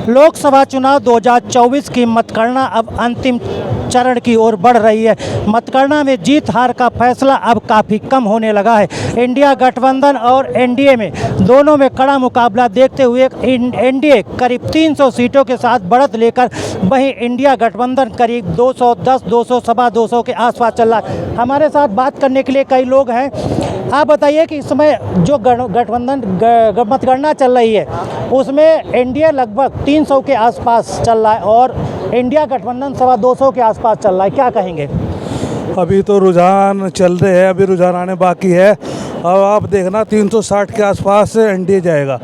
लोकसभा चुनाव 2024 की मतगणना अब अंतिम चरण की ओर बढ़ रही है। मतगणना में जीत हार का फैसला अब काफ़ी कम होने लगा है। इंडिया गठबंधन और एनडीए में दोनों में कड़ा मुकाबला देखते हुए एनडीए करीब 300 सीटों के साथ बढ़त लेकर, वहीं इंडिया गठबंधन करीब 210, 200, सवा 200 के आसपास चल रहा है। हमारे साथ बात करने के लिए कई लोग हैं। आप बताइए कि इस समय जो गठबंधन मतगणना चल रही है उसमें एनडीए लगभग 300 के आसपास चल रहा है और इंडिया गठबंधन सवा 200 के आसपास चल रहा है, क्या कहेंगे? अभी तो रुझान चल रहे हैं, अभी रुझान आने बाकी है। अब आप देखना 360 के आसपास एनडीए जाएगा,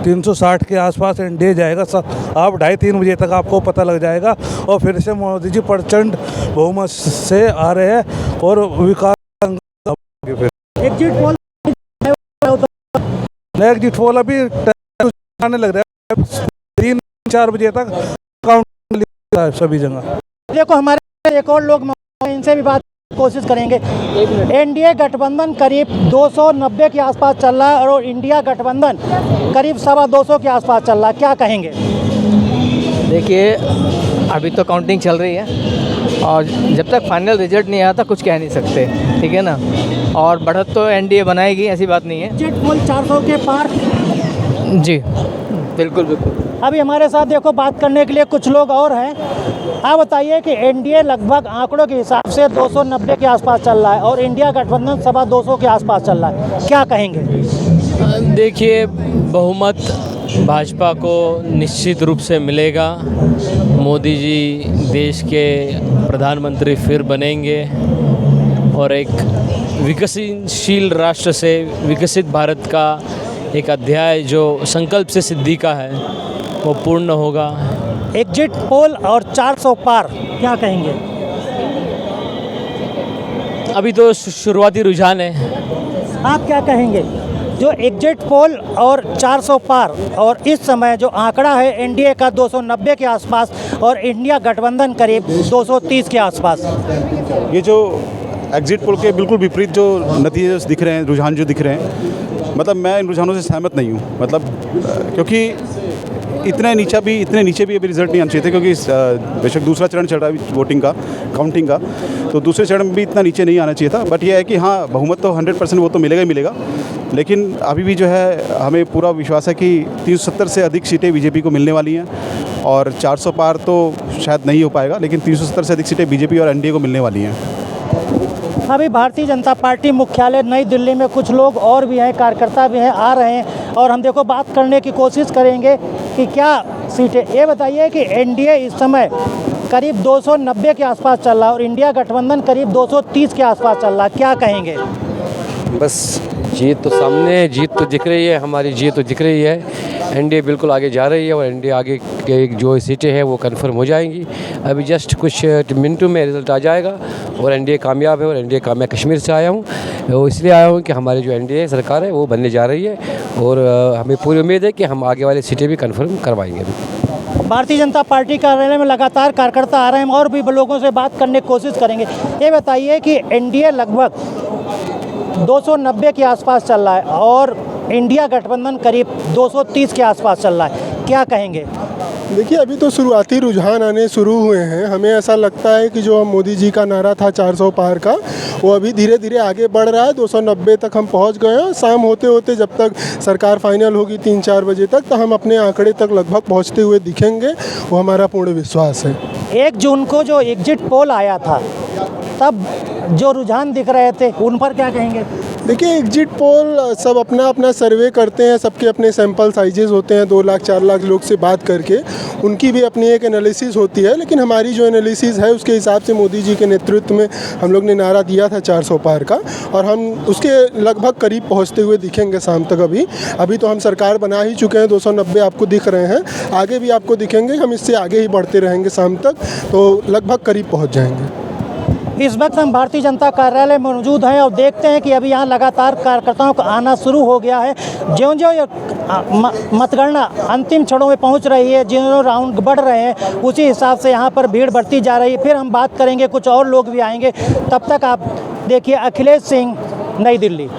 360 के आसपास एनडीए जाएगा। आप 2:30-3 बजे तक आपको पता लग जाएगा। और फिर से मोदी जी प्रचंड बहुमत से आ रहे हैं और विकास एग्जिट पोल अभी आने लग रहा है, 3-4 बजे तक काउंट है सभी जगह। देखो हमारे एक और लोग, इनसे भी बात कोशिश करेंगे। एनडीए गठबंधन करीब 290 के आसपास चल रहा है और इंडिया गठबंधन करीब सवा 200 के आसपास चल रहा है, क्या कहेंगे? देखिए, अभी तो काउंटिंग चल रही है और जब तक फाइनल रिजल्ट नहीं आता कुछ कह नहीं सकते, ठीक है ना। और बढ़त तो एनडीए बनाएगी, ऐसी बात नहीं है। एग्जिट पोल 400 के पार। जी बिल्कुल बिल्कुल। अभी हमारे साथ देखो बात करने के लिए कुछ लोग और हैं। आप बताइए कि एनडीए लगभग आंकड़ों के हिसाब से 290 के आसपास चल रहा है और इंडिया गठबंधन सवा 200 के आसपास चल रहा है, क्या कहेंगे? देखिए, बहुमत भाजपा को निश्चित रूप से मिलेगा। मोदी जी देश के प्रधानमंत्री फिर बनेंगे और एक विकसनशील राष्ट्र से विकसित भारत का एक अध्याय जो संकल्प से सिद्धि का है वो पूर्ण होगा। एग्जिट पोल और 400 पार, क्या कहेंगे? अभी तो शुरुआती रुझान है। आप क्या कहेंगे? जो एग्जिट पोल और 400 पार और इस समय जो आंकड़ा है एनडीए का 290 के आसपास और इंडिया गठबंधन करीब 230 के आसपास, ये जो एग्जिट पोल के बिल्कुल विपरीत जो नतीजे दिख रहे हैं, रुझान जो दिख रहे हैं, मतलब मैं इन रुझानों से सहमत नहीं हूँ। मतलब क्योंकि इतने नीचे भी अभी रिजल्ट नहीं आना चाहिए थे, क्योंकि बेशक दूसरा चरण चल रहा है वोटिंग का, काउंटिंग का, तो दूसरे चरण में भी इतना नीचे नहीं आना चाहिए था। बट यह है कि हाँ, बहुमत तो 100% वो तो मिलेगा ही मिलेगा, लेकिन अभी भी जो है हमें पूरा विश्वास है कि 370 से अधिक सीटें बीजेपी को मिलने वाली हैं और 400 पार तो शायद नहीं हो पाएगा, लेकिन 370 से अधिक सीटें बीजेपी और एनडीए को मिलने वाली हैं। अभी भारतीय जनता पार्टी मुख्यालय नई दिल्ली में कुछ लोग और भी हैं, कार्यकर्ता भी हैं, आ रहे हैं और हम देखो बात करने की कोशिश करेंगे कि क्या सीटें। ये बताइए कि एनडीए इस समय करीब 290 के आसपास चल रहा है और इंडिया गठबंधन करीब 230 के आसपास चल रहा है, क्या कहेंगे? बस जीत तो सामने, जीत तो दिख रही है, हमारी जीत तो दिख रही है। एनडीए बिल्कुल आगे जा रही है और एनडीए आगे के जो सीटें हैं वो कंफर्म हो जाएंगी। अभी जस्ट कुछ मिनटों में रिजल्ट आ जाएगा और एनडीए कामयाब है। और एनडीए का मैं कश्मीर से आया हूँ, वो इसलिए आया हूँ कि हमारी जो एनडीए सरकार है वो बनने जा रही है और हमें पूरी उम्मीद है कि हम आगे वाली सीटें भी कंफर्म करवाएंगे। भारतीय जनता पार्टी कार्यालय में लगातार कार्यकर्ता आ रहे हैं और भी लोगों से बात करने की कोशिश करेंगे। ये बताइए कि एनडीए लगभग 290 के आसपास चल रहा है और इंडिया गठबंधन करीब 230 के आसपास चल रहा है, क्या कहेंगे? देखिए, अभी तो शुरुआती रुझान आने शुरू हुए हैं। हमें ऐसा लगता है कि जो मोदी जी का नारा था 400 पार का, वो अभी धीरे धीरे आगे बढ़ रहा है। 290 तक हम पहुंच गए हैं। शाम होते होते जब तक सरकार फाइनल होगी 3-4 बजे तक, तो हम अपने आंकड़े तक लगभग पहुंचते हुए दिखेंगे, वो हमारा पूर्ण विश्वास है। 1 जून को जो एग्जिट पोल आया था तब जो रुझान दिख रहे थे उन पर क्या कहेंगे? देखिए, एग्जिट पोल सब अपना अपना सर्वे करते हैं, सबके अपने सैंपल साइजेस होते हैं। 2 लाख 4 लाख लोग से बात करके उनकी भी अपनी एक एनालिसिस होती है, लेकिन हमारी जो एनालिसिस है उसके हिसाब से मोदी जी के नेतृत्व में हम लोग ने नारा दिया था 400 पार का और हम उसके लगभग करीब पहुंचते हुए दिखेंगे शाम तक। अभी तो हम सरकार बना ही चुके हैं, 290 आपको दिख रहे हैं, आगे भी आपको दिखेंगे। हम इससे आगे ही बढ़ते रहेंगे शाम तक, तो लगभग करीब पहुँच जाएंगे। इस वक्त हम भारतीय जनता कार्यालय में मौजूद हैं और देखते हैं कि अभी यहाँ लगातार कार्यकर्ताओं का आना शुरू हो गया है। ज्यों-ज्यों ये मतगणना अंतिम क्षणों में पहुँच रही है, ज्यों राउंड बढ़ रहे हैं, उसी हिसाब से यहाँ पर भीड़ बढ़ती जा रही है। फिर हम बात करेंगे, कुछ और लोग भी आएंगे। तब तक आप देखिए अखिलेश सिंह, नई दिल्ली।